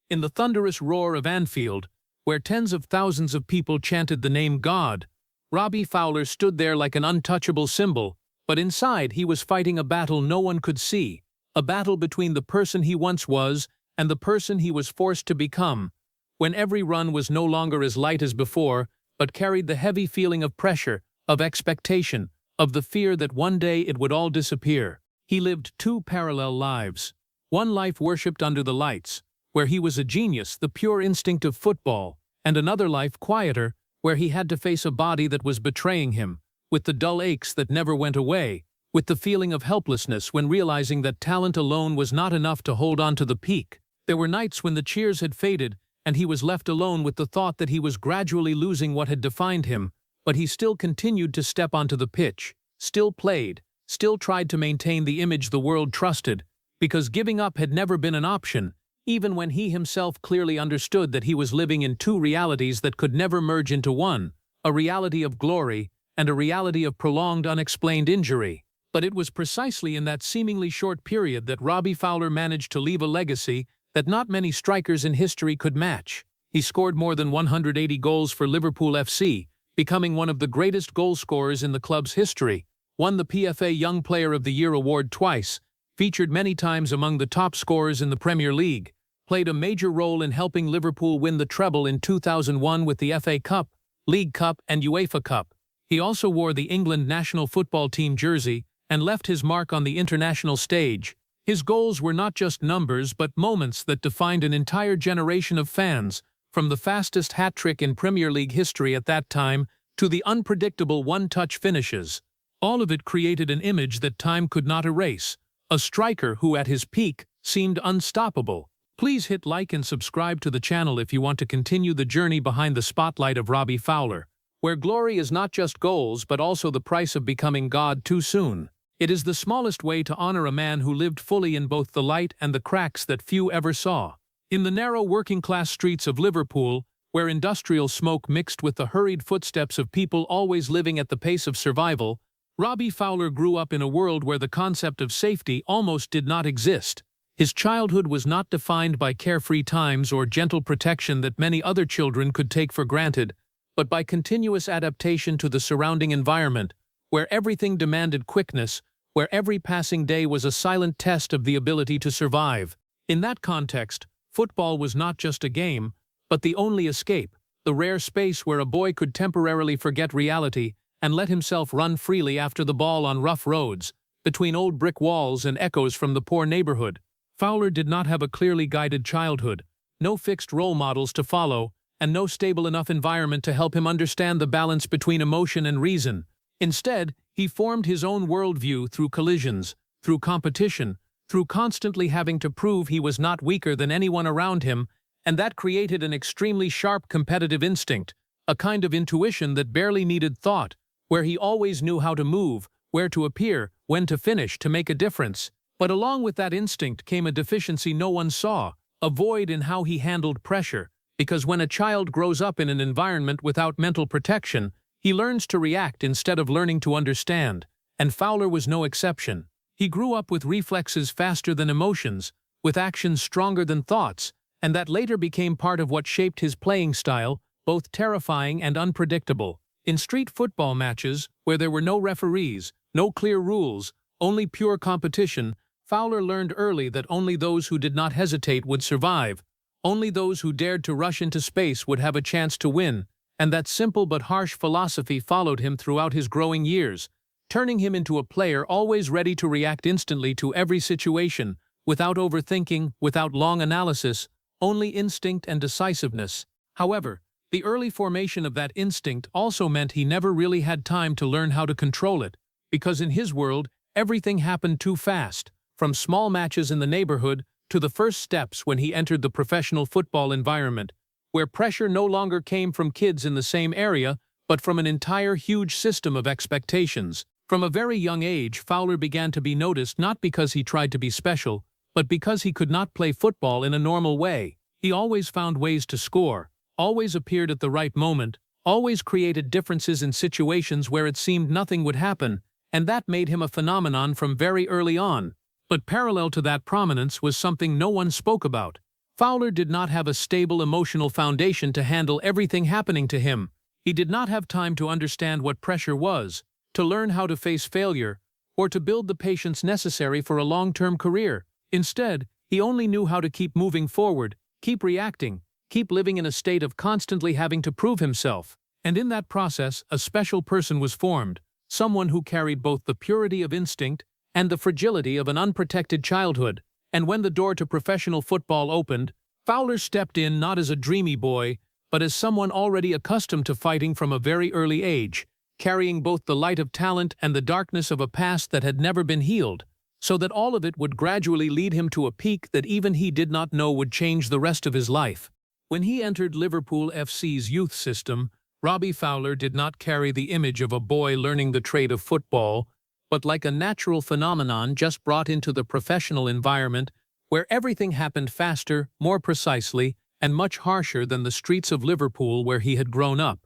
In the thunderous roar of Anfield, where tens of thousands of people chanted the name God, Robbie Fowler stood there like an untouchable symbol, but inside he was fighting a battle no one could see, a battle between the person he once was and the person he was forced to become, when every run was no longer as light as before, but carried the heavy feeling of pressure, of expectation, of the fear that one day it would all disappear. He lived two parallel lives. One life worshipped under the lights, where he was a genius, the pure instinct of football, and another life quieter, where he had to face a body that was betraying him, with the dull aches that never went away, with the feeling of helplessness when realizing that talent alone was not enough to hold on to the peak. There were nights when the cheers had faded, and he was left alone with the thought that he was gradually losing what had defined him, but he still continued to step onto the pitch, still played, still tried to maintain the image the world trusted, because giving up had never been an option, even when he himself clearly understood that he was living in two realities that could never merge into one, a reality of glory and a reality of prolonged unexplained injury. But it was precisely in that seemingly short period that Robbie Fowler managed to leave a legacy that not many strikers in history could match. He scored more than 180 goals for Liverpool FC, becoming one of the greatest goal scorers in the club's history, won the PFA Young Player of the Year award twice, featured many times among the top scorers in the Premier League, played a major role in helping Liverpool win the treble in 2001 with the FA Cup, League Cup and UEFA Cup. He also wore the England national football team jersey and left his mark on the international stage. His goals were not just numbers but moments that defined an entire generation of fans, from the fastest hat-trick in Premier League history at that time to the unpredictable one-touch finishes. All of it created an image that time could not erase, a striker who at his peak seemed unstoppable. Please hit like and subscribe to the channel if you want to continue the journey behind the spotlight of Robbie Fowler, where glory is not just goals but also the price of becoming God too soon. It is the smallest way to honor a man who lived fully in both the light and the cracks that few ever saw. In the narrow working-class streets of Liverpool, where industrial smoke mixed with the hurried footsteps of people always living at the pace of survival, Robbie Fowler grew up in a world where the concept of safety almost did not exist. His childhood was not defined by carefree times or gentle protection that many other children could take for granted, but by continuous adaptation to the surrounding environment, where everything demanded quickness, where every passing day was a silent test of the ability to survive. In that context, football was not just a game, but the only escape, the rare space where a boy could temporarily forget reality and let himself run freely after the ball on rough roads, between old brick walls and echoes from the poor neighborhood. Fowler did not have a clearly guided childhood, no fixed role models to follow, and no stable enough environment to help him understand the balance between emotion and reason. Instead, he formed his own worldview through collisions, through competition, through constantly having to prove he was not weaker than anyone around him, and that created an extremely sharp competitive instinct, a kind of intuition that barely needed thought, where he always knew how to move, where to appear, when to finish to make a difference. But along with that instinct came a deficiency no one saw, a void in how he handled pressure, because when a child grows up in an environment without mental protection, he learns to react instead of learning to understand, and Fowler was no exception. He grew up with reflexes faster than emotions, with actions stronger than thoughts, and that later became part of what shaped his playing style, both terrifying and unpredictable. In street football matches, where there were no referees, no clear rules, only pure competition, Fowler learned early that only those who did not hesitate would survive, only those who dared to rush into space would have a chance to win, and that simple but harsh philosophy followed him throughout his growing years, turning him into a player always ready to react instantly to every situation, without overthinking, without long analysis, only instinct and decisiveness. However, the early formation of that instinct also meant he never really had time to learn how to control it, because in his world, everything happened too fast, from small matches in the neighborhood to the first steps when he entered the professional football environment, where pressure no longer came from kids in the same area, but from an entire huge system of expectations. From a very young age, Fowler began to be noticed not because he tried to be special, but because he could not play football in a normal way. He always found ways to score, always appeared at the right moment, always created differences in situations where it seemed nothing would happen, and that made him a phenomenon from very early on. But parallel to that prominence was something no one spoke about. Fowler did not have a stable emotional foundation to handle everything happening to him. He did not have time to understand what pressure was, to learn how to face failure, or to build the patience necessary for a long-term career. Instead, he only knew how to keep moving forward, keep reacting, keep living in a state of constantly having to prove himself. And in that process, a special person was formed, someone who carried both the purity of instinct and the fragility of an unprotected childhood. And when the door to professional football opened, Fowler stepped in not as a dreamy boy, but as someone already accustomed to fighting from a very early age, carrying both the light of talent and the darkness of a past that had never been healed, so that all of it would gradually lead him to a peak that even he did not know would change the rest of his life. When he entered Liverpool FC's youth system, Robbie Fowler did not carry the image of a boy learning the trade of football, but like a natural phenomenon just brought into the professional environment where everything happened faster, more precisely, and much harsher than the streets of Liverpool where he had grown up.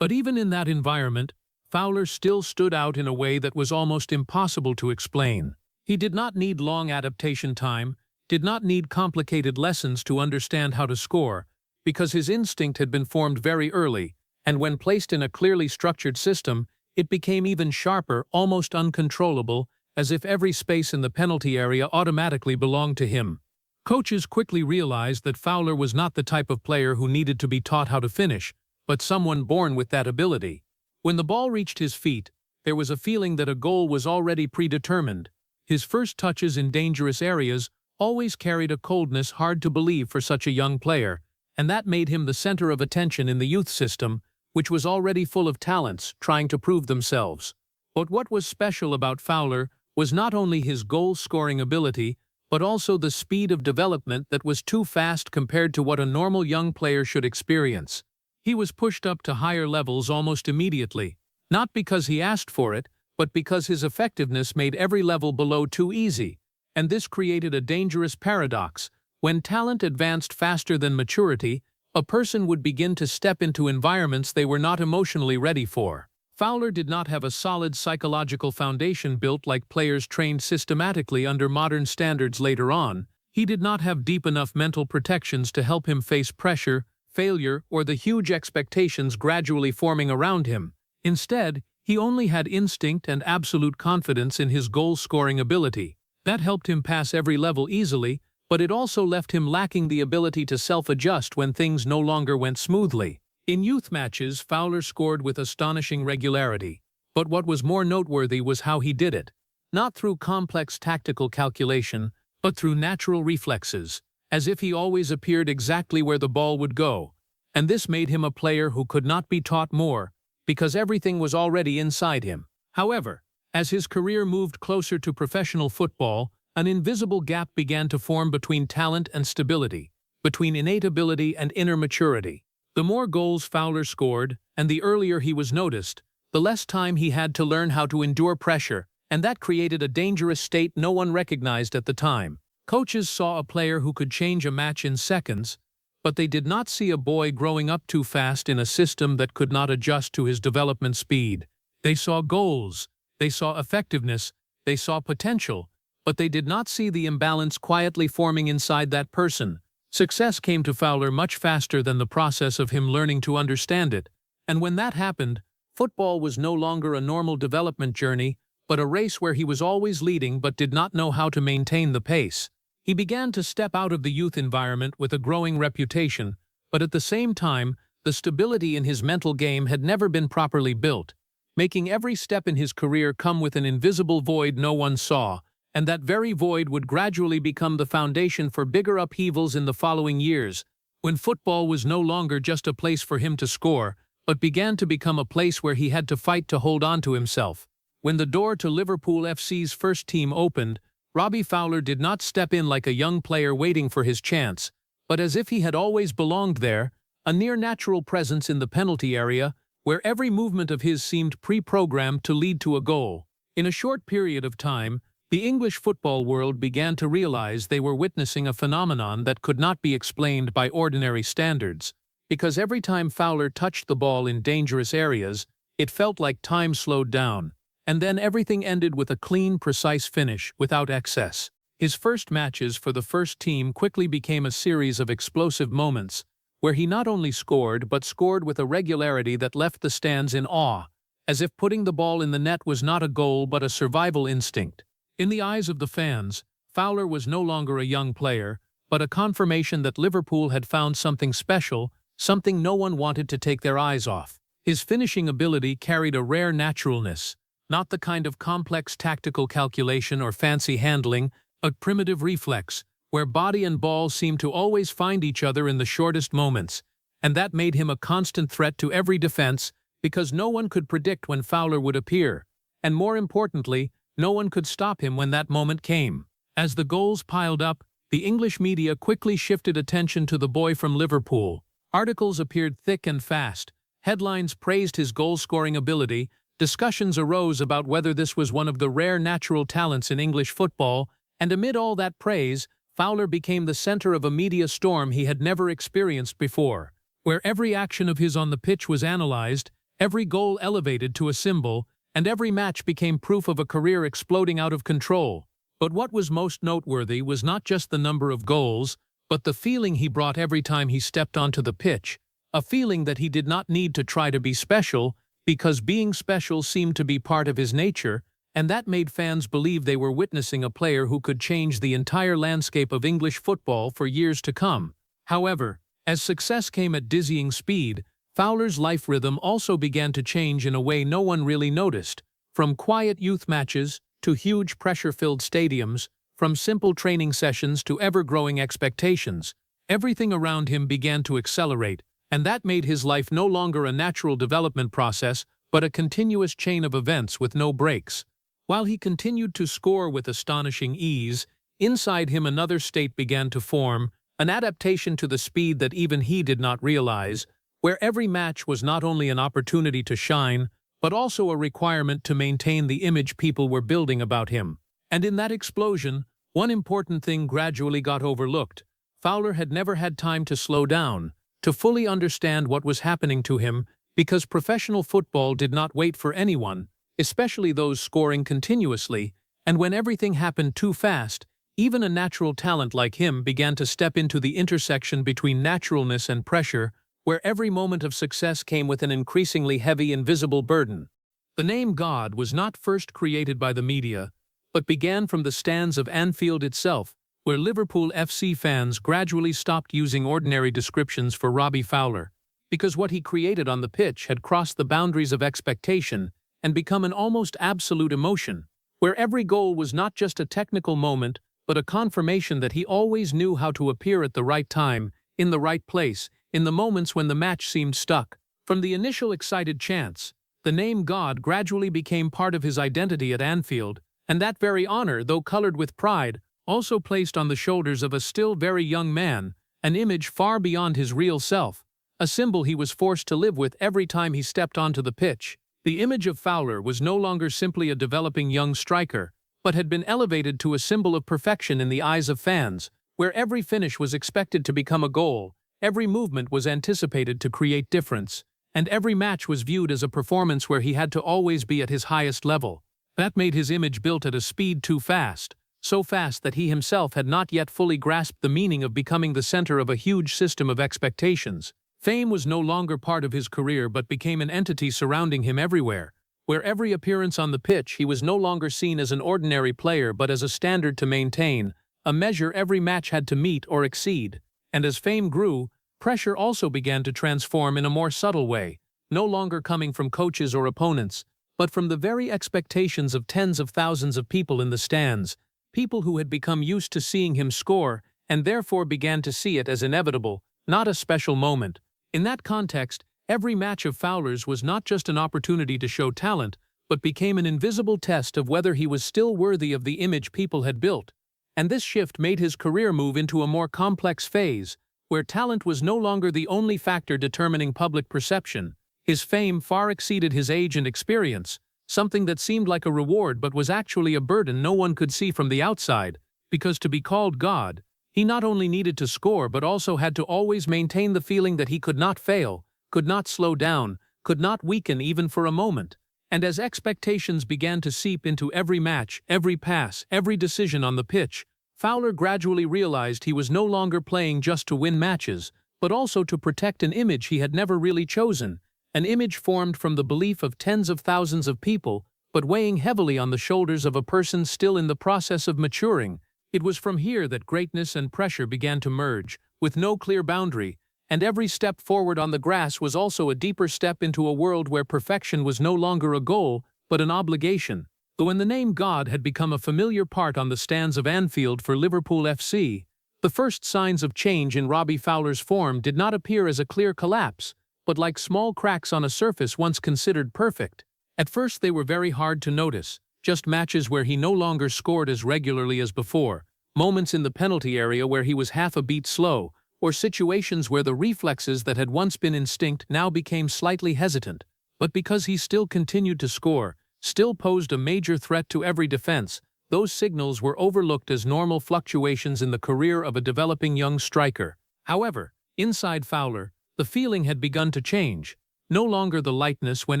But even in that environment, Fowler still stood out in a way that was almost impossible to explain. He did not need long adaptation time, did not need complicated lessons to understand how to score, because his instinct had been formed very early, and when placed in a clearly structured system, it became even sharper, almost uncontrollable, as if every space in the penalty area automatically belonged to him. Coaches quickly realized that Fowler was not the type of player who needed to be taught how to finish, but someone born with that ability. When the ball reached his feet, there was a feeling that a goal was already predetermined. His first touches in dangerous areas always carried a coldness hard to believe for such a young player, and that made him the center of attention in the youth system, which was already full of talents trying to prove themselves. But what was special about Fowler was not only his goal-scoring ability, but also the speed of development that was too fast compared to what a normal young player should experience. He was pushed up to higher levels almost immediately, not because he asked for it, but because his effectiveness made every level below too easy, and this created a dangerous paradox. When talent advanced faster than maturity, a person would begin to step into environments they were not emotionally ready for. Fowler did not have a solid psychological foundation built like players trained systematically under modern standards later on. He did not have deep enough mental protections to help him face pressure, failure, or the huge expectations gradually forming around him. Instead, he only had instinct and absolute confidence in his goal-scoring ability. That helped him pass every level easily, but it also left him lacking the ability to self-adjust when things no longer went smoothly. In youth matches, Fowler scored with astonishing regularity, but what was more noteworthy was how he did it. Not through complex tactical calculation, but through natural reflexes, as if he always appeared exactly where the ball would go. And this made him a player who could not be taught more, because everything was already inside him. However, as his career moved closer to professional football, an invisible gap began to form between talent and stability, between innate ability and inner maturity. The more goals Fowler scored, and the earlier he was noticed, the less time he had to learn how to endure pressure, and that created a dangerous state no one recognized at the time. Coaches saw a player who could change a match in seconds, but they did not see a boy growing up too fast in a system that could not adjust to his development speed. They saw goals, they saw effectiveness, they saw potential, but they did not see the imbalance quietly forming inside that person. Success came to Fowler much faster than the process of him learning to understand it, and when that happened, football was no longer a normal development journey, but a race where he was always leading but did not know how to maintain the pace. He began to step out of the youth environment with a growing reputation, but at the same time, the stability in his mental game had never been properly built, making every step in his career come with an invisible void no one saw, and that very void would gradually become the foundation for bigger upheavals in the following years, when football was no longer just a place for him to score, but began to become a place where he had to fight to hold on to himself. When the door to Liverpool FC's first team opened, Robbie Fowler did not step in like a young player waiting for his chance, but as if he had always belonged there, a near-natural presence in the penalty area, where every movement of his seemed pre-programmed to lead to a goal. In a short period of time, the English football world began to realize they were witnessing a phenomenon that could not be explained by ordinary standards, because every time Fowler touched the ball in dangerous areas, it felt like time slowed down, and then everything ended with a clean, precise finish without excess. His first matches for the first team quickly became a series of explosive moments, where he not only scored but scored with a regularity that left the stands in awe, as if putting the ball in the net was not a goal but a survival instinct. In the eyes of the fans, Fowler was no longer a young player, but a confirmation that Liverpool had found something special, something no one wanted to take their eyes off. His finishing ability carried a rare naturalness, not the kind of complex tactical calculation or fancy handling, a primitive reflex, where body and ball seemed to always find each other in the shortest moments, and that made him a constant threat to every defense because no one could predict when Fowler would appear, and more importantly, no one could stop him when that moment came. As the goals piled up, the English media quickly shifted attention to the boy from Liverpool. Articles appeared thick and fast, headlines praised his goal-scoring ability, discussions arose about whether this was one of the rare natural talents in English football, and amid all that praise, Fowler became the center of a media storm he had never experienced before, where every action of his on the pitch was analyzed, every goal elevated to a symbol, and every match became proof of a career exploding out of control. But what was most noteworthy was not just the number of goals, but the feeling he brought every time he stepped onto the pitch, a feeling that he did not need to try to be special, because being special seemed to be part of his nature, and that made fans believe they were witnessing a player who could change the entire landscape of English football for years to come. However, as success came at dizzying speed, Fowler's life rhythm also began to change in a way no one really noticed. From quiet youth matches to huge pressure-filled stadiums, from simple training sessions to ever-growing expectations, everything around him began to accelerate, and that made his life no longer a natural development process, but a continuous chain of events with no breaks. While he continued to score with astonishing ease, inside him another state began to form, an adaptation to the speed that even he did not realize, where every match was not only an opportunity to shine, but also a requirement to maintain the image people were building about him. And in that explosion, one important thing gradually got overlooked. Fowler had never had time to slow down, to fully understand what was happening to him, because professional football did not wait for anyone, especially those scoring continuously, and when everything happened too fast, even a natural talent like him began to step into the intersection between naturalness and pressure, where every moment of success came with an increasingly heavy invisible burden. The name God was not first created by the media, but began from the stands of Anfield itself, where Liverpool FC fans gradually stopped using ordinary descriptions for Robbie Fowler, because what he created on the pitch had crossed the boundaries of expectation and become an almost absolute emotion, where every goal was not just a technical moment, but a confirmation that he always knew how to appear at the right time, in the right place, in the moments when the match seemed stuck. From the initial excited chants, the name God gradually became part of his identity at Anfield, and that very honor, though colored with pride, also placed on the shoulders of a still very young man, an image far beyond his real self, a symbol he was forced to live with every time he stepped onto the pitch. The image of Fowler was no longer simply a developing young striker, but had been elevated to a symbol of perfection in the eyes of fans, where every finish was expected to become a goal, every movement was anticipated to create difference, and every match was viewed as a performance where he had to always be at his highest level. That made his image built at a speed too fast, so fast that he himself had not yet fully grasped the meaning of becoming the center of a huge system of expectations. Fame was no longer part of his career but became an entity surrounding him everywhere, where every appearance on the pitch he was no longer seen as an ordinary player but as a standard to maintain, a measure every match had to meet or exceed. And as fame grew, pressure also began to transform in a more subtle way, no longer coming from coaches or opponents, but from the very expectations of tens of thousands of people in the stands, people who had become used to seeing him score and therefore began to see it as inevitable, not a special moment. In that context, every match of Fowler's was not just an opportunity to show talent, but became an invisible test of whether he was still worthy of the image people had built. And this shift made his career move into a more complex phase, where talent was no longer the only factor determining public perception. His fame far exceeded his age and experience, something that seemed like a reward but was actually a burden no one could see from the outside, because to be called God, he not only needed to score but also had to always maintain the feeling that he could not fail, could not slow down, could not weaken even for a moment. And as expectations began to seep into every match, every pass, every decision on the pitch, Fowler gradually realized he was no longer playing just to win matches, but also to protect an image he had never really chosen, an image formed from the belief of tens of thousands of people, but weighing heavily on the shoulders of a person still in the process of maturing. It was from here that greatness and pressure began to merge, with no clear boundary, and every step forward on the grass was also a deeper step into a world where perfection was no longer a goal, but an obligation. When the name God had become a familiar part on the stands of Anfield for Liverpool FC, the first signs of change in Robbie Fowler's form did not appear as a clear collapse, but like small cracks on a surface once considered perfect. At first they were very hard to notice, just matches where he no longer scored as regularly as before, moments in the penalty area where he was half a beat slow, or situations where the reflexes that had once been instinct now became slightly hesitant. But because he still continued to score, still posed a major threat to every defense, those signals were overlooked as normal fluctuations in the career of a developing young striker. However, inside Fowler, the feeling had begun to change. No longer the lightness when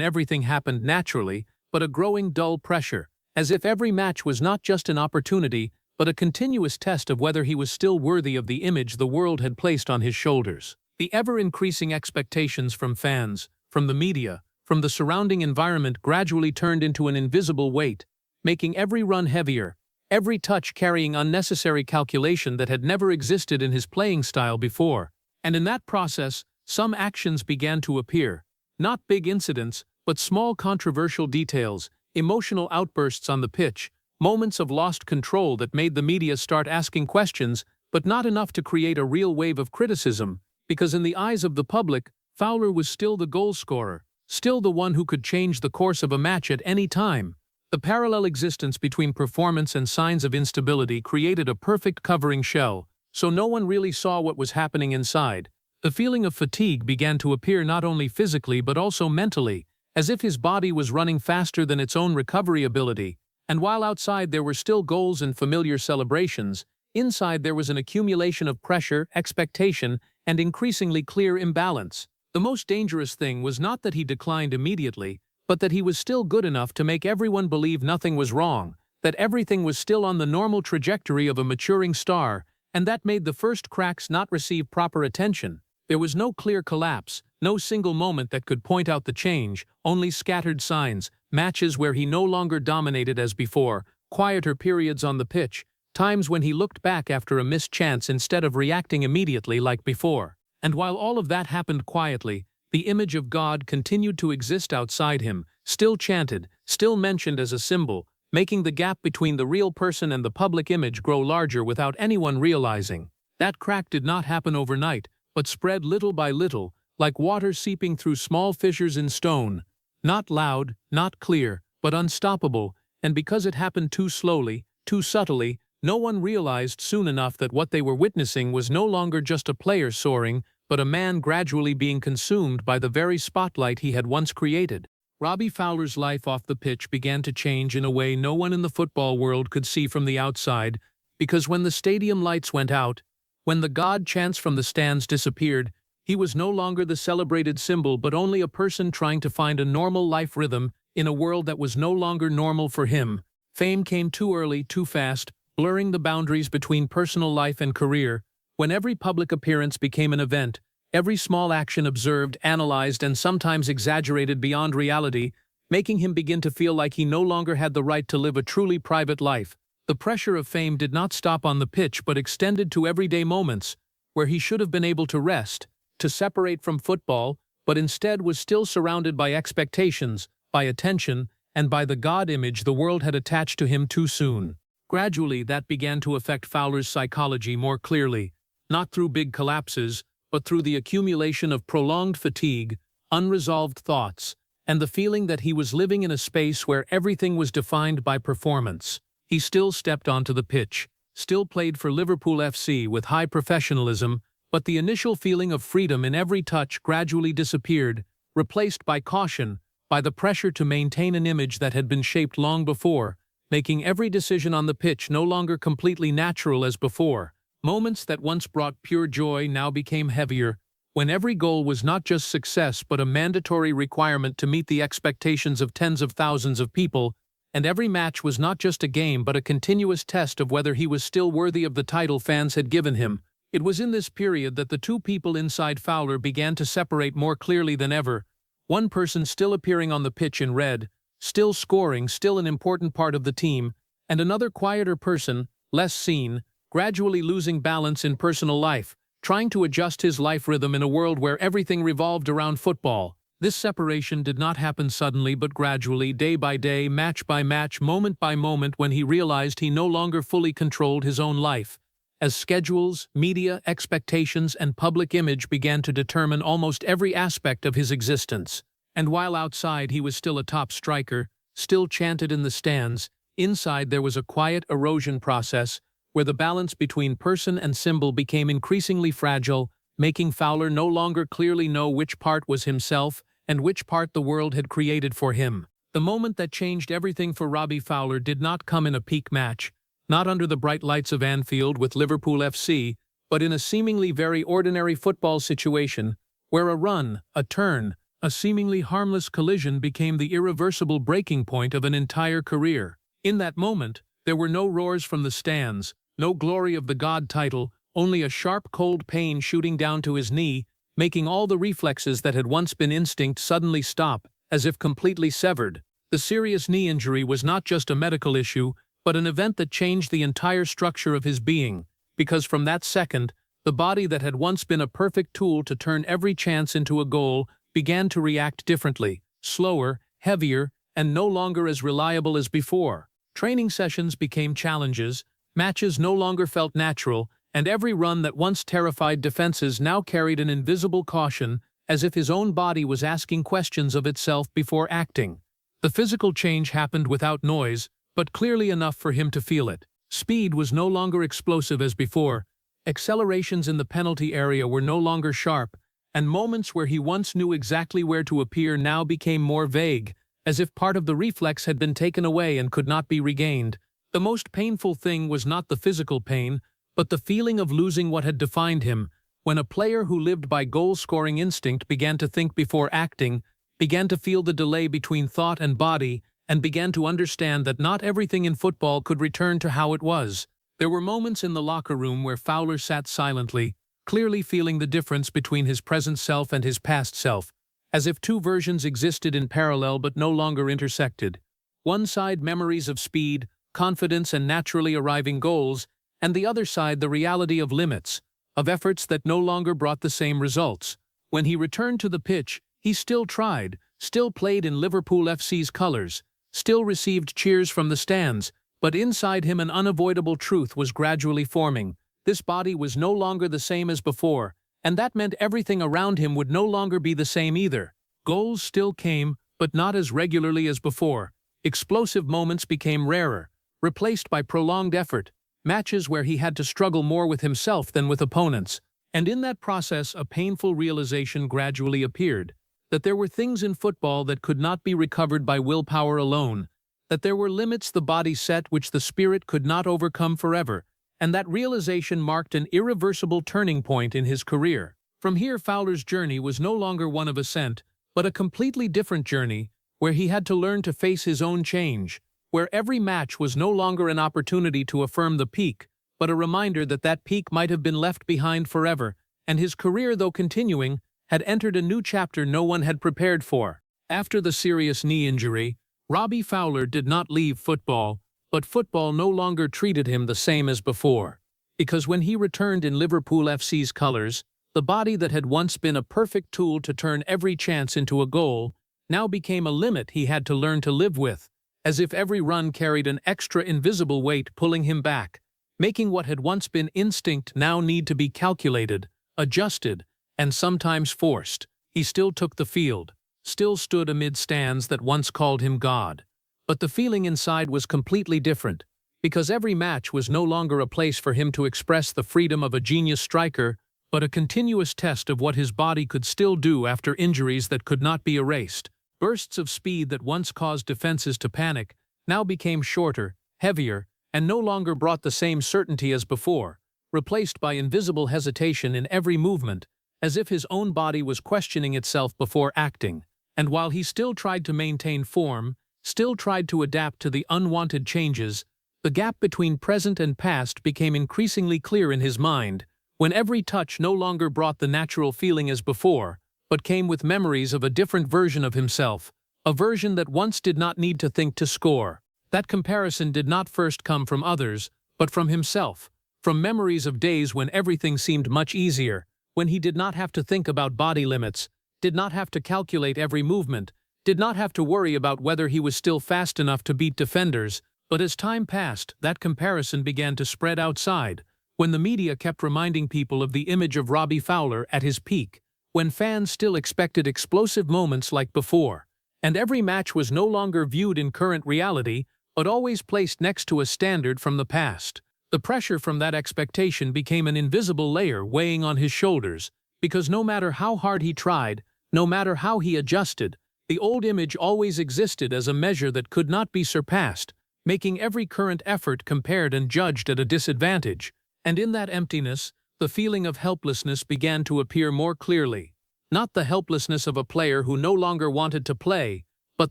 everything happened naturally, but a growing dull pressure, as if every match was not just an opportunity, but a continuous test of whether he was still worthy of the image the world had placed on his shoulders. The ever-increasing expectations from fans, from the media, from the surrounding environment gradually turned into an invisible weight, making every run heavier, every touch carrying unnecessary calculation that had never existed in his playing style before. And in that process, some actions began to appear. Not big incidents, but small controversial details, emotional outbursts on the pitch, moments of lost control that made the media start asking questions, but not enough to create a real wave of criticism, because in the eyes of the public, Fowler was still the goalscorer, still the one who could change the course of a match at any time. The parallel existence between performance and signs of instability created a perfect covering shell, so no one really saw what was happening inside. The feeling of fatigue began to appear not only physically but also mentally, as if his body was running faster than its own recovery ability, and while outside there were still goals and familiar celebrations, inside there was an accumulation of pressure, expectation, and increasingly clear imbalance. The most dangerous thing was not that he declined immediately, but that he was still good enough to make everyone believe nothing was wrong, that everything was still on the normal trajectory of a maturing star, and that made the first cracks not receive proper attention. There was no clear collapse, no single moment that could point out the change, only scattered signs, matches where he no longer dominated as before, quieter periods on the pitch, times when he looked back after a missed chance instead of reacting immediately like before. And while all of that happened quietly, the image of God continued to exist outside him, still chanted, still mentioned as a symbol, making the gap between the real person and the public image grow larger without anyone realizing. That crack did not happen overnight, but spread little by little, like water seeping through small fissures in stone. Not loud, not clear, but unstoppable, and because it happened too slowly, too subtly, no one realized soon enough that what they were witnessing was no longer just a player soaring, but a man gradually being consumed by the very spotlight he had once created. Robbie Fowler's life off the pitch began to change in a way no one in the football world could see from the outside, because when the stadium lights went out, when the God chants from the stands disappeared, he was no longer the celebrated symbol but only a person trying to find a normal life rhythm in a world that was no longer normal for him. Fame came too early, too fast, blurring the boundaries between personal life and career. When every public appearance became an event, every small action observed, analyzed, and sometimes exaggerated beyond reality, making him begin to feel like he no longer had the right to live a truly private life. The pressure of fame did not stop on the pitch but extended to everyday moments, where he should have been able to rest, to separate from football, but instead was still surrounded by expectations, by attention, and by the God image the world had attached to him too soon. Gradually, that began to affect Fowler's psychology more clearly, not through big collapses, but through the accumulation of prolonged fatigue, unresolved thoughts, and the feeling that he was living in a space where everything was defined by performance. He still stepped onto the pitch, still played for Liverpool FC with high professionalism, but the initial feeling of freedom in every touch gradually disappeared, replaced by caution, by the pressure to maintain an image that had been shaped long before, making every decision on the pitch no longer completely natural as before. Moments that once brought pure joy now became heavier, when every goal was not just success but a mandatory requirement to meet the expectations of tens of thousands of people, and every match was not just a game but a continuous test of whether he was still worthy of the title fans had given him. It was in this period that the two people inside Fowler began to separate more clearly than ever, one person still appearing on the pitch in red, still scoring, still an important part of the team, and another quieter person, less seen, gradually losing balance in personal life, trying to adjust his life rhythm in a world where everything revolved around football. This separation did not happen suddenly but gradually, day by day, match by match, moment by moment, when he realized he no longer fully controlled his own life, as schedules, media, expectations, and public image began to determine almost every aspect of his existence. And while outside he was still a top striker, still chanted in the stands, inside there was a quiet erosion process where the balance between person and symbol became increasingly fragile, making Fowler no longer clearly know which part was himself and which part the world had created for him. The moment that changed everything for Robbie Fowler did not come in a peak match, not under the bright lights of Anfield with Liverpool FC, but in a seemingly very ordinary football situation, where a run, a turn, a seemingly harmless collision became the irreversible breaking point of an entire career. In that moment, there were no roars from the stands, no glory of the God title, only a sharp cold pain shooting down to his knee, making all the reflexes that had once been instinct suddenly stop, as if completely severed. The serious knee injury was not just a medical issue, but an event that changed the entire structure of his being, because from that second, the body that had once been a perfect tool to turn every chance into a goal began to react differently, slower, heavier, and no longer as reliable as before. Training sessions became challenges, matches no longer felt natural, and every run that once terrified defenses now carried an invisible caution, as if his own body was asking questions of itself before acting. The physical change happened without noise, but clearly enough for him to feel it. Speed was no longer explosive as before, accelerations in the penalty area were no longer sharp, and moments where he once knew exactly where to appear now became more vague, as if part of the reflex had been taken away and could not be regained. The most painful thing was not the physical pain, but the feeling of losing what had defined him, when a player who lived by goal-scoring instinct began to think before acting, began to feel the delay between thought and body, and began to understand that not everything in football could return to how it was. There were moments in the locker room where Fowler sat silently, clearly feeling the difference between his present self and his past self, as if two versions existed in parallel but no longer intersected. One side memories of speed, confidence, and naturally arriving goals, and the other side the reality of limits, of efforts that no longer brought the same results. When he returned to the pitch, he still tried, still played in Liverpool FC's colours, still received cheers from the stands, but inside him an unavoidable truth was gradually forming. This body was no longer the same as before, and that meant everything around him would no longer be the same either. Goals still came, but not as regularly as before. Explosive moments became rarer, replaced by prolonged effort, matches where he had to struggle more with himself than with opponents. And in that process, a painful realization gradually appeared, that there were things in football that could not be recovered by willpower alone, that there were limits the body set which the spirit could not overcome forever, and that realization marked an irreversible turning point in his career. From here, Fowler's journey was no longer one of ascent, but a completely different journey, where he had to learn to face his own change, where every match was no longer an opportunity to affirm the peak, but a reminder that that peak might have been left behind forever, and his career, though continuing, had entered a new chapter no one had prepared for. After the serious knee injury, Robbie Fowler did not leave football, but football no longer treated him the same as before. Because when he returned in Liverpool FC's colours, the body that had once been a perfect tool to turn every chance into a goal now became a limit he had to learn to live with, as if every run carried an extra invisible weight pulling him back, making what had once been instinct now need to be calculated, adjusted, and sometimes forced. He still took the field, still stood amid stands that once called him God. But the feeling inside was completely different, because every match was no longer a place for him to express the freedom of a genius striker, but a continuous test of what his body could still do after injuries that could not be erased. Bursts of speed that once caused defenses to panic now became shorter, heavier, and no longer brought the same certainty as before, replaced by invisible hesitation in every movement, as if his own body was questioning itself before acting. And while he still tried to maintain form, still tried to adapt to the unwanted changes, the gap between present and past became increasingly clear in his mind, when every touch no longer brought the natural feeling as before, but came with memories of a different version of himself, a version that once did not need to think to score. That comparison did not first come from others, but from himself, from memories of days when everything seemed much easier, when he did not have to think about body limits, did not have to calculate every movement, did not have to worry about whether he was still fast enough to beat defenders. But as time passed, that comparison began to spread outside, when the media kept reminding people of the image of Robbie Fowler at his peak, when fans still expected explosive moments like before, and every match was no longer viewed in current reality, but always placed next to a standard from the past. The pressure from that expectation became an invisible layer weighing on his shoulders, because no matter how hard he tried, no matter how he adjusted, the old image always existed as a measure that could not be surpassed, making every current effort compared and judged at a disadvantage. And in that emptiness, the feeling of helplessness began to appear more clearly. Not the helplessness of a player who no longer wanted to play, but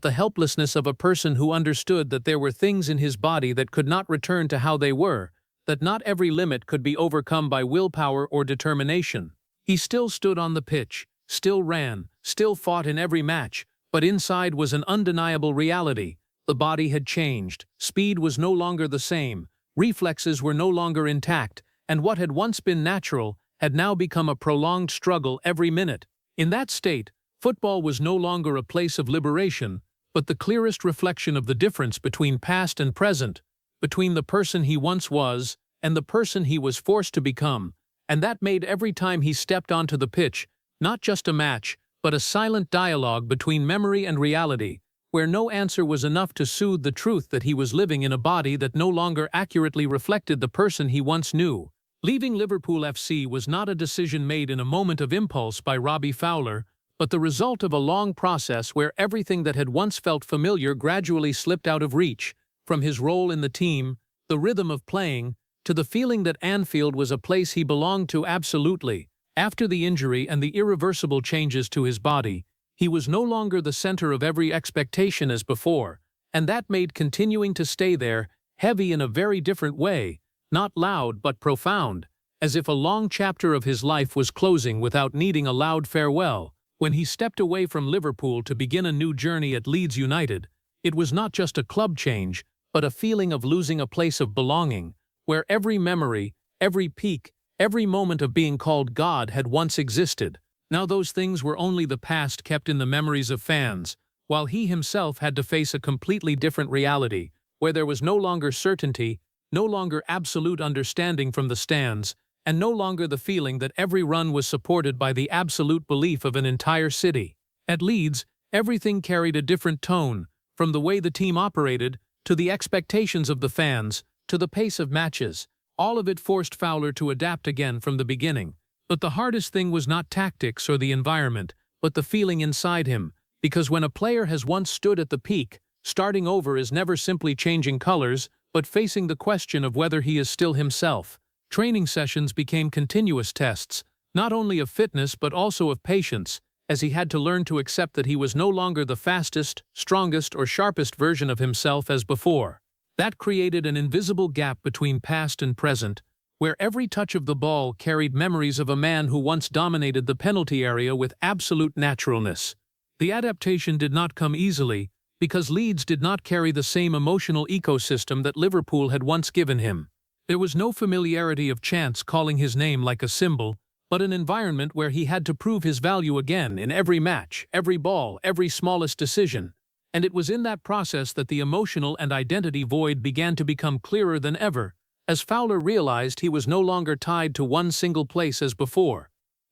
the helplessness of a person who understood that there were things in his body that could not return to how they were, that not every limit could be overcome by willpower or determination. He still stood on the pitch, still ran, still fought in every match, but inside was an undeniable reality. The body had changed, speed was no longer the same, reflexes were no longer intact, and what had once been natural had now become a prolonged struggle every minute. In that state, football was no longer a place of liberation, but the clearest reflection of the difference between past and present, between the person he once was and the person he was forced to become, and that made every time he stepped onto the pitch not just a match, but a silent dialogue between memory and reality, where no answer was enough to soothe the truth that he was living in a body that no longer accurately reflected the person he once knew. Leaving Liverpool FC was not a decision made in a moment of impulse by Robbie Fowler, but the result of a long process where everything that had once felt familiar gradually slipped out of reach, from his role in the team, the rhythm of playing, to the feeling that Anfield was a place he belonged to absolutely. After the injury and the irreversible changes to his body, he was no longer the center of every expectation as before, and that made continuing to stay there heavy in a very different way, not loud but profound, as if a long chapter of his life was closing without needing a loud farewell. When he stepped away from Liverpool to begin a new journey at Leeds United, it was not just a club change, but a feeling of losing a place of belonging, where every memory, every peak, every moment of being called God had once existed. Now those things were only the past kept in the memories of fans, while he himself had to face a completely different reality, where there was no longer certainty, no longer absolute understanding from the stands, and no longer the feeling that every run was supported by the absolute belief of an entire city. At Leeds, everything carried a different tone, from the way the team operated, to the expectations of the fans, to the pace of matches. All of it forced Fowler to adapt again from the beginning. But the hardest thing was not tactics or the environment, but the feeling inside him, because when a player has once stood at the peak, starting over is never simply changing colors, but facing the question of whether he is still himself. Training sessions became continuous tests, not only of fitness but also of patience, as he had to learn to accept that he was no longer the fastest, strongest, or sharpest version of himself as before. That created an invisible gap between past and present, where every touch of the ball carried memories of a man who once dominated the penalty area with absolute naturalness. The adaptation did not come easily, because Leeds did not carry the same emotional ecosystem that Liverpool had once given him. There was no familiarity of chance calling his name like a symbol, but an environment where he had to prove his value again in every match, every ball, every smallest decision. And it was in that process that the emotional and identity void began to become clearer than ever, as Fowler realized he was no longer tied to one single place as before,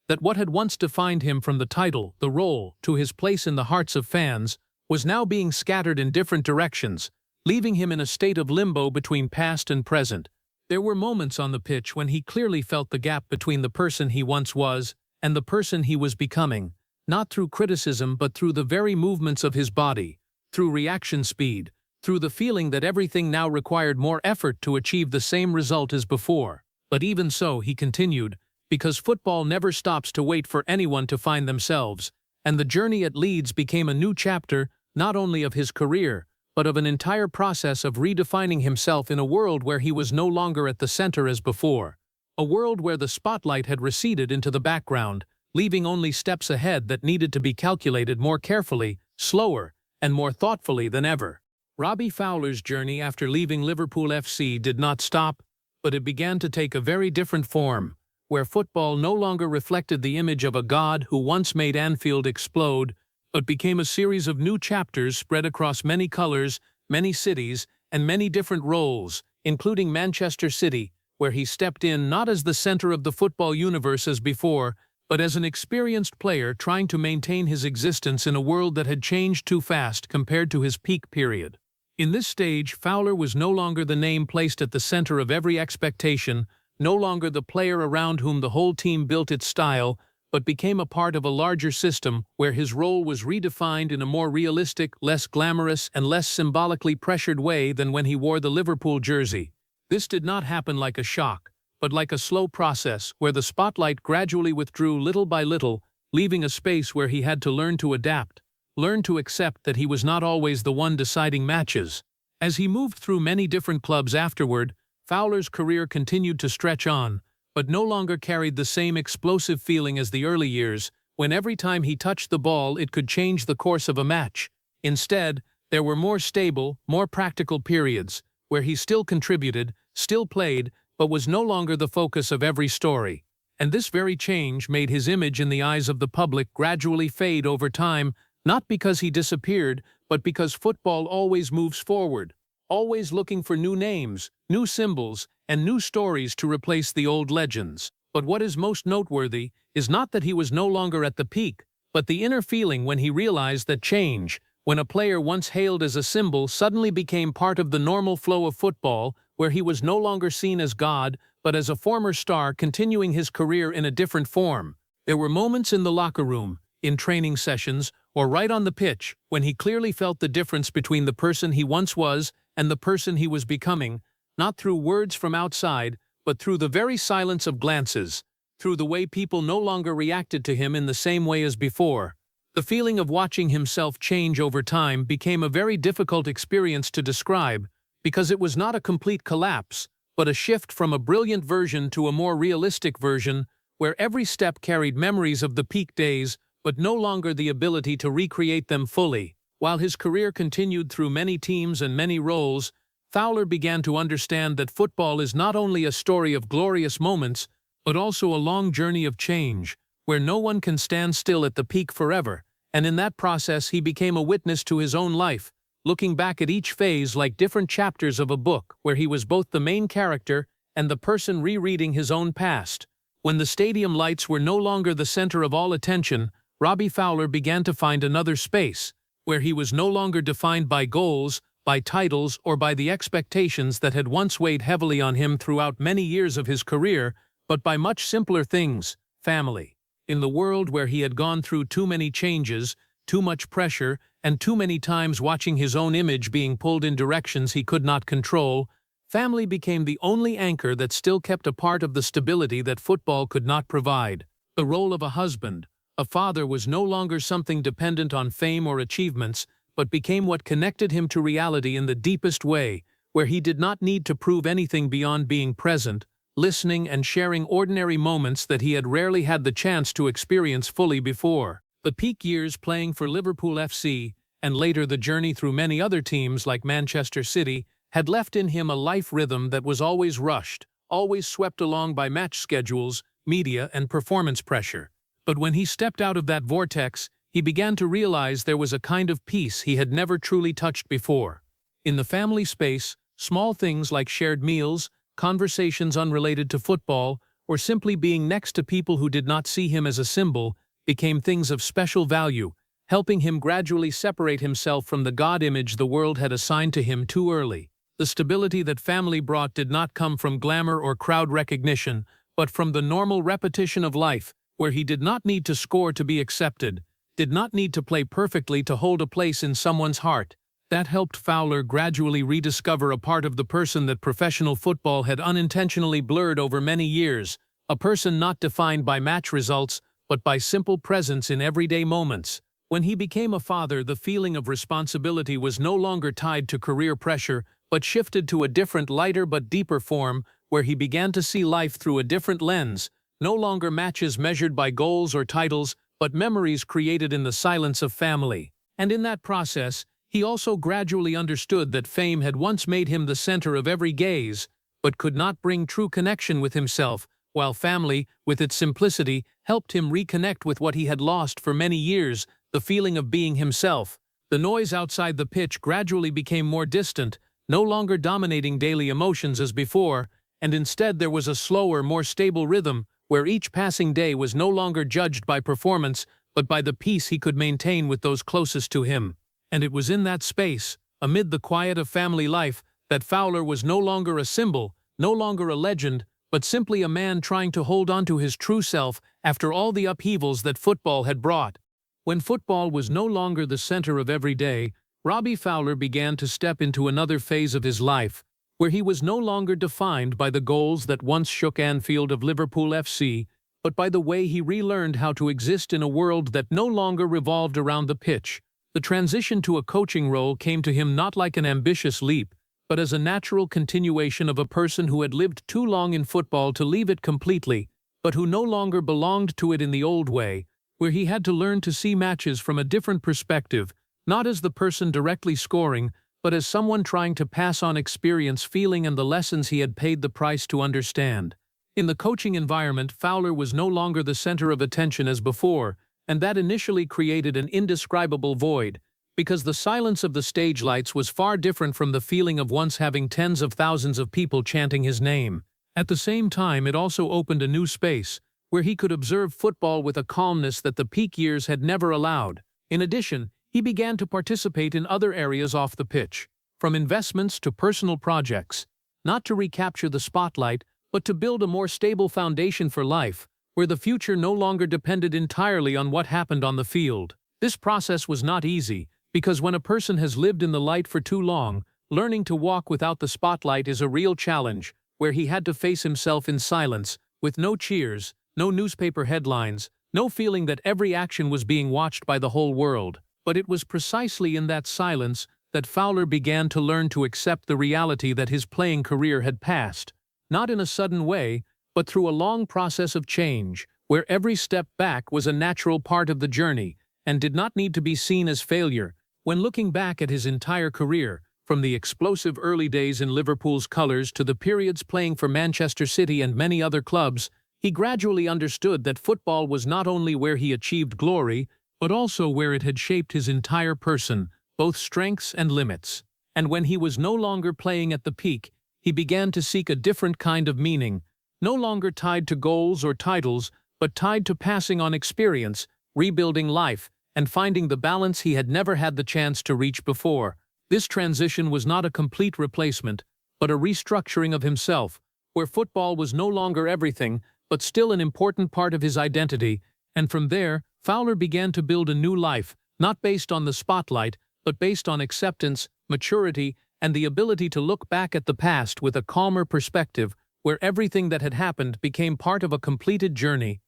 that what had once defined him from the title, the role, to his place in the hearts of fans, was now being scattered in different directions, leaving him in a state of limbo between past and present. There were moments on the pitch when he clearly felt the gap between the person he once was and the person he was becoming, not through criticism but through the very movements of his body, through reaction speed, through the feeling that everything now required more effort to achieve the same result as before. But even so, he continued, because football never stops to wait for anyone to find themselves, and the journey at Leeds became a new chapter, not only of his career, but of an entire process of redefining himself in a world where he was no longer at the center as before. A world where the spotlight had receded into the background, leaving only steps ahead that needed to be calculated more carefully, slower, and more thoughtfully than ever. Robbie Fowler's journey after leaving Liverpool FC did not stop, but it began to take a very different form, where football no longer reflected the image of a god who once made Anfield explode, but became a series of new chapters spread across many colors, many cities, and many different roles, including Manchester City, where he stepped in not as the center of the football universe as before, but as an experienced player trying to maintain his existence in a world that had changed too fast compared to his peak period. In this stage, Fowler was no longer the name placed at the center of every expectation, no longer the player around whom the whole team built its style, but became a part of a larger system where his role was redefined in a more realistic, less glamorous, and less symbolically pressured way than when he wore the Liverpool jersey. This did not happen like a shock, but like a slow process where the spotlight gradually withdrew little by little, leaving a space where he had to learn to adapt, learn to accept that he was not always the one deciding matches. As he moved through many different clubs afterward, Fowler's career continued to stretch on, but no longer carried the same explosive feeling as the early years, when every time he touched the ball it could change the course of a match. Instead, there were more stable, more practical periods, where he still contributed, still played, but was no longer the focus of every story. And this very change made his image in the eyes of the public gradually fade over time, not because he disappeared, but because football always moves forward, always looking for new names, new symbols, and new stories to replace the old legends. But what is most noteworthy is not that he was no longer at the peak, but the inner feeling when he realized that change, when a player once hailed as a symbol suddenly became part of the normal flow of football, where he was no longer seen as God, but as a former star continuing his career in a different form. There were moments in the locker room, in training sessions, or right on the pitch, when he clearly felt the difference between the person he once was and the person he was becoming, not through words from outside, but through the very silence of glances, through the way people no longer reacted to him in the same way as before. The feeling of watching himself change over time became a very difficult experience to describe, because it was not a complete collapse, but a shift from a brilliant version to a more realistic version, where every step carried memories of the peak days, but no longer the ability to recreate them fully. While his career continued through many teams and many roles, Fowler began to understand that football is not only a story of glorious moments, but also a long journey of change, where no one can stand still at the peak forever, and in that process he became a witness to his own life, looking back at each phase like different chapters of a book where he was both the main character and the person rereading his own past. When the stadium lights were no longer the center of all attention, Robbie Fowler began to find another space, where he was no longer defined by goals, by titles, or by the expectations that had once weighed heavily on him throughout many years of his career, but by much simpler things: family. In the world where he had gone through too many changes, too much pressure, and too many times watching his own image being pulled in directions he could not control, family became the only anchor that still kept a part of the stability that football could not provide. The role of a husband, a father, was no longer something dependent on fame or achievements, but became what connected him to reality in the deepest way, where he did not need to prove anything beyond being present, listening, and sharing ordinary moments that he had rarely had the chance to experience fully before. The peak years playing for Liverpool FC, and later the journey through many other teams like Manchester City, had left in him a life rhythm that was always rushed, always swept along by match schedules, media, and performance pressure. But when he stepped out of that vortex, he began to realize there was a kind of peace he had never truly touched before. In the family space, small things like shared meals, conversations unrelated to football, or simply being next to people who did not see him as a symbol, became things of special value, helping him gradually separate himself from the God image the world had assigned to him too early. The stability that family brought did not come from glamour or crowd recognition, but from the normal repetition of life, where he did not need to score to be accepted, did not need to play perfectly to hold a place in someone's heart. That helped Fowler gradually rediscover a part of the person that professional football had unintentionally blurred over many years, a person not defined by match results, but by simple presence in everyday moments. When he became a father, the feeling of responsibility was no longer tied to career pressure, but shifted to a different, lighter but deeper form, where he began to see life through a different lens, no longer matches measured by goals or titles, but memories created in the silence of family. And in that process, he also gradually understood that fame had once made him the center of every gaze, but could not bring true connection with himself, while family, with its simplicity, helped him reconnect with what he had lost for many years, the feeling of being himself. The noise outside the pitch gradually became more distant, no longer dominating daily emotions as before, and instead there was a slower, more stable rhythm, where each passing day was no longer judged by performance, but by the peace he could maintain with those closest to him. And it was in that space, amid the quiet of family life, that Fowler was no longer a symbol, no longer a legend, but simply a man trying to hold on to his true self after all the upheavals that football had brought. When football was no longer the center of every day, Robbie Fowler began to step into another phase of his life, where he was no longer defined by the goals that once shook Anfield of Liverpool FC, but by the way he relearned how to exist in a world that no longer revolved around the pitch. The transition to a coaching role came to him not like an ambitious leap, but as a natural continuation of a person who had lived too long in football to leave it completely, but who no longer belonged to it in the old way, where he had to learn to see matches from a different perspective, not as the person directly scoring, but as someone trying to pass on experience, feeling, and the lessons he had paid the price to understand. In the coaching environment, Fowler was no longer the center of attention as before, and that initially created an indescribable void, because the silence of the stage lights was far different from the feeling of once having tens of thousands of people chanting his name. At the same time, it also opened a new space, where he could observe football with a calmness that the peak years had never allowed. In addition, he began to participate in other areas off the pitch, from investments to personal projects, not to recapture the spotlight, but to build a more stable foundation for life, where the future no longer depended entirely on what happened on the field. This process was not easy, because when a person has lived in the light for too long, learning to walk without the spotlight is a real challenge, where he had to face himself in silence, with no cheers, no newspaper headlines, no feeling that every action was being watched by the whole world. But it was precisely in that silence that Fowler began to learn to accept the reality that his playing career had passed, not in a sudden way, but through a long process of change, where every step back was a natural part of the journey and did not need to be seen as failure. When looking back at his entire career, from the explosive early days in Liverpool's colours to the periods playing for Manchester City and many other clubs, he gradually understood that football was not only where he achieved glory, but also where it had shaped his entire person, both strengths and limits. And when he was no longer playing at the peak, he began to seek a different kind of meaning, no longer tied to goals or titles, but tied to passing on experience, rebuilding life, and finding the balance he had never had the chance to reach before. This transition was not a complete replacement, but a restructuring of himself, where football was no longer everything, but still an important part of his identity, and from there, Fowler began to build a new life, not based on the spotlight, but based on acceptance, maturity, and the ability to look back at the past with a calmer perspective, where everything that had happened became part of a completed journey.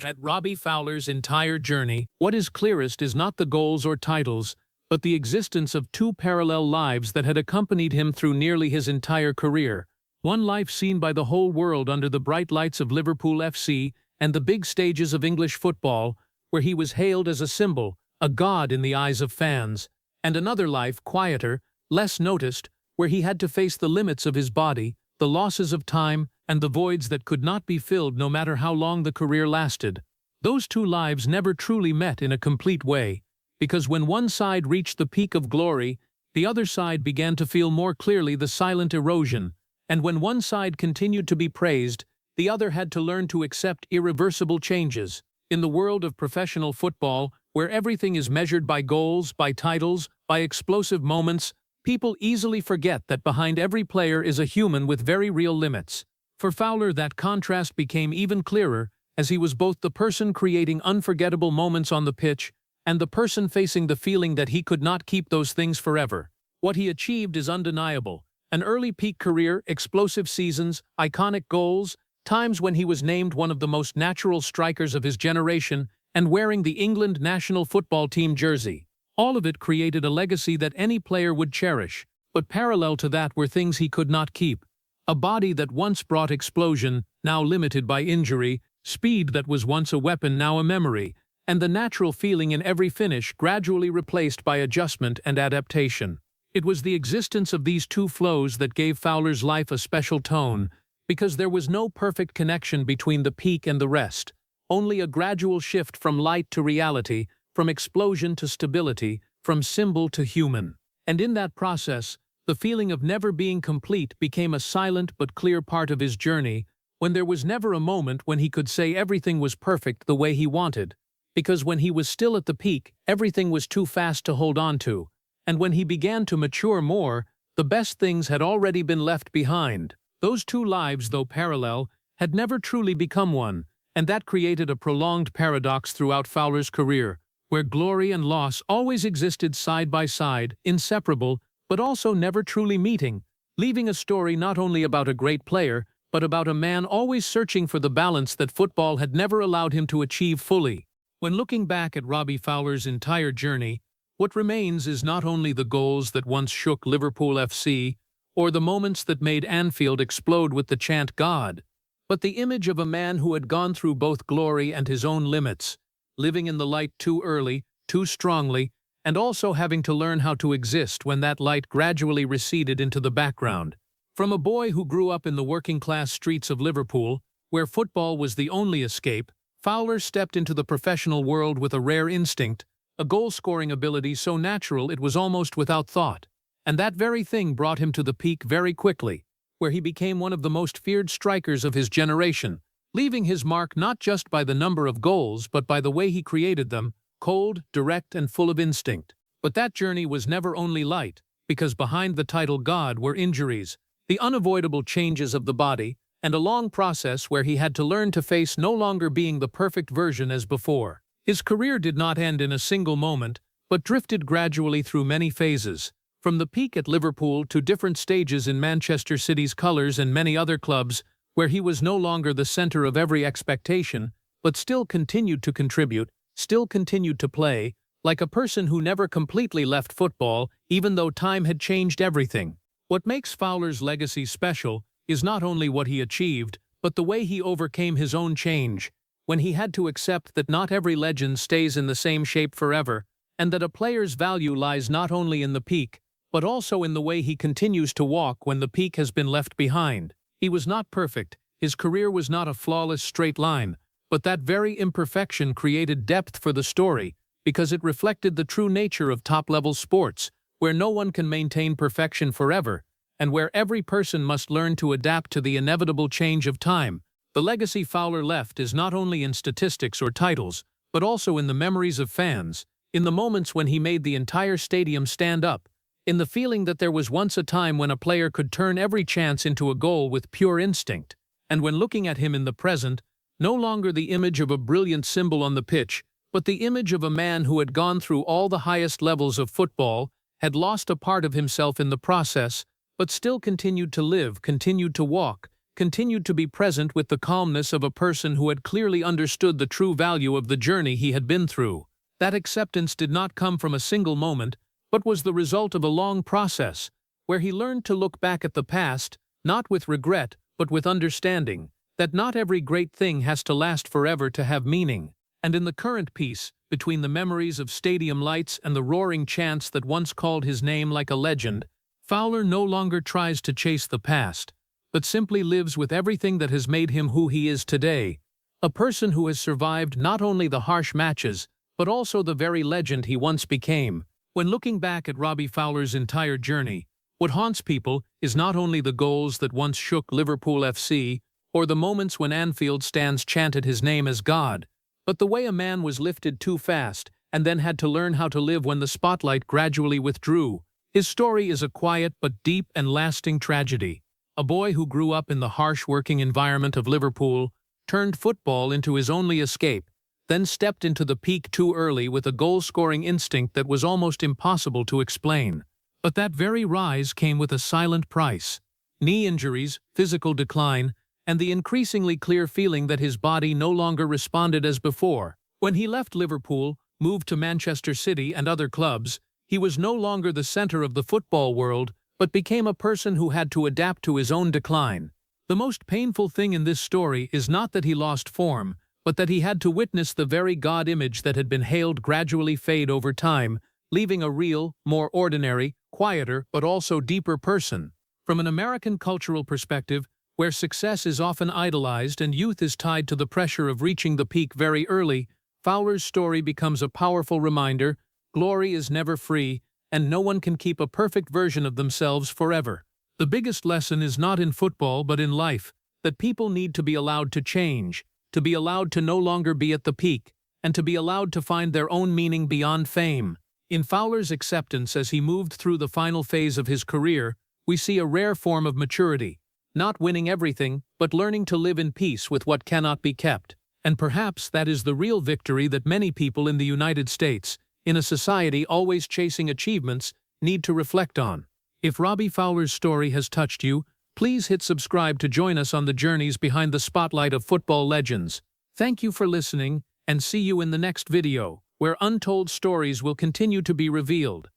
At Robbie Fowler's entire journey, what is clearest is not the goals or titles, but the existence of two parallel lives that had accompanied him through nearly his entire career. One life seen by the whole world under the bright lights of Liverpool FC and the big stages of English football, where he was hailed as a symbol, a god in the eyes of fans, and another life, quieter, less noticed, where he had to face the limits of his body, the losses of time, and the voids that could not be filled no matter how long the career lasted. Those two lives never truly met in a complete way, because when one side reached the peak of glory, the other side began to feel more clearly the silent erosion, and when one side continued to be praised, the other had to learn to accept irreversible changes. In the world of professional football, where everything is measured by goals, by titles, by explosive moments, people easily forget that behind every player is a human with very real limits. For Fowler, that contrast became even clearer, as he was both the person creating unforgettable moments on the pitch and the person facing the feeling that he could not keep those things forever. What he achieved is undeniable. An early peak career, explosive seasons, iconic goals, times when he was named one of the most natural strikers of his generation, and wearing the England national football team jersey. All of it created a legacy that any player would cherish, but parallel to that were things he could not keep. A body that once brought explosion, now limited by injury, speed that was once a weapon, now a memory, and the natural feeling in every finish gradually replaced by adjustment and adaptation. It was the existence of these two flows that gave Fowler's life a special tone, because there was no perfect connection between the peak and the rest, only a gradual shift from light to reality, from explosion to stability, from symbol to human. And in that process, the feeling of never being complete became a silent but clear part of his journey, when there was never a moment when he could say everything was perfect the way he wanted, because when he was still at the peak, everything was too fast to hold on to, and when he began to mature more, the best things had already been left behind. Those two lives, though parallel, had never truly become one, and that created a prolonged paradox throughout Fowler's career, where glory and loss always existed side by side, inseparable, but also never truly meeting, leaving a story not only about a great player, but about a man always searching for the balance that football had never allowed him to achieve fully. When looking back at Robbie Fowler's entire journey, what remains is not only the goals that once shook Liverpool FC, or the moments that made Anfield explode with the chant "God," but the image of a man who had gone through both glory and his own limits, living in the light too early, too strongly, and also having to learn how to exist when that light gradually receded into the background. From a boy who grew up in the working-class streets of Liverpool, where football was the only escape, Fowler stepped into the professional world with a rare instinct, a goal-scoring ability so natural it was almost without thought. And that very thing brought him to the peak very quickly, where he became one of the most feared strikers of his generation, leaving his mark not just by the number of goals but by the way he created them, cold, direct, and full of instinct. But that journey was never only light, because behind the title God were injuries, the unavoidable changes of the body, and a long process where he had to learn to face no longer being the perfect version as before. His career did not end in a single moment, but drifted gradually through many phases, from the peak at Liverpool to different stages in Manchester City's colours and many other clubs, where he was no longer the centre of every expectation, but still continued to contribute, still continued to play, like a person who never completely left football, even though time had changed everything. What makes Fowler's legacy special is not only what he achieved, but the way he overcame his own change, when he had to accept that not every legend stays in the same shape forever, and that a player's value lies not only in the peak, but also in the way he continues to walk when the peak has been left behind. He was not perfect, his career was not a flawless straight line, but that very imperfection created depth for the story, because it reflected the true nature of top-level sports, where no one can maintain perfection forever, and where every person must learn to adapt to the inevitable change of time. The legacy Fowler left is not only in statistics or titles, but also in the memories of fans, in the moments when he made the entire stadium stand up, in the feeling that there was once a time when a player could turn every chance into a goal with pure instinct, and when looking at him in the present, no longer the image of a brilliant symbol on the pitch, but the image of a man who had gone through all the highest levels of football, had lost a part of himself in the process, but still continued to live, continued to walk, continued to be present with the calmness of a person who had clearly understood the true value of the journey he had been through. That acceptance did not come from a single moment, but was the result of a long process, where he learned to look back at the past, not with regret, but with understanding, that not every great thing has to last forever to have meaning. And in the current peace, between the memories of stadium lights and the roaring chants that once called his name like a legend, Fowler no longer tries to chase the past, but simply lives with everything that has made him who he is today, a person who has survived not only the harsh matches, but also the very legend he once became. When looking back at Robbie Fowler's entire journey, what haunts people is not only the goals that once shook Liverpool FC, or the moments when Anfield stands chanted his name as God, but the way a man was lifted too fast and then had to learn how to live when the spotlight gradually withdrew. His story is a quiet but deep and lasting tragedy. A boy who grew up in the harsh working environment of Liverpool, turned football into his only escape, then stepped into the peak too early with a goal-scoring instinct that was almost impossible to explain. But that very rise came with a silent price: knee injuries, physical decline, and the increasingly clear feeling that his body no longer responded as before. When he left Liverpool, moved to Manchester City and other clubs, he was no longer the center of the football world, but became a person who had to adapt to his own decline. The most painful thing in this story is not that he lost form, but that he had to witness the very God image that had been hailed gradually fade over time, leaving a real, more ordinary, quieter, but also deeper person. From an American cultural perspective, where success is often idolized and youth is tied to the pressure of reaching the peak very early, Fowler's story becomes a powerful reminder: glory is never free, and no one can keep a perfect version of themselves forever. The biggest lesson is not in football but in life, that people need to be allowed to change, to be allowed to no longer be at the peak, and to be allowed to find their own meaning beyond fame. In Fowler's acceptance as he moved through the final phase of his career, we see a rare form of maturity, not winning everything, but learning to live in peace with what cannot be kept. And perhaps that is the real victory that many people in the United States, in a society always chasing achievements, need to reflect on. If Robbie Fowler's story has touched you, please hit subscribe to join us on the journeys behind the spotlight of football legends. Thank you for listening, and see you in the next video, where untold stories will continue to be revealed.